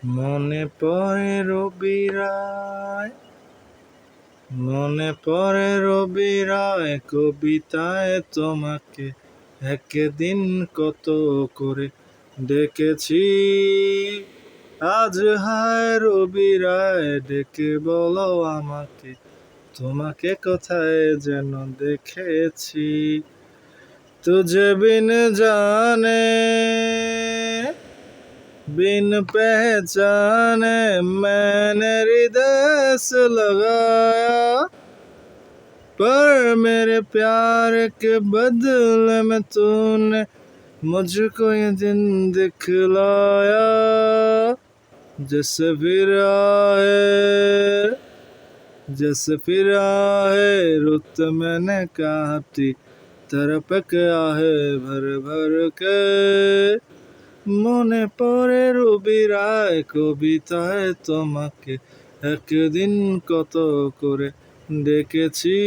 মনে পড়ে রবি রায়, মনে পড়ে রবি রায় কবিতায় তোমাকে একদিন কত করে ডেকেছি। আজ হায় রবি রায় ডেকে বলো আমাকে, তোমাকে কোথায় যেন দেখেছি। तुझे बिन जाने बिन पहचाने मैंने हृदय से लगाया, पर मेरे प्यार के बदले में तूने मुझको ये दिन दिखलाया। जैसे फिर आए रुत मैंने काटी, तरफ क्या है भर भर के। মনে পড়ে রবি রায় কবিতায় তোমাকে একদিন কত করে ডেকেছি।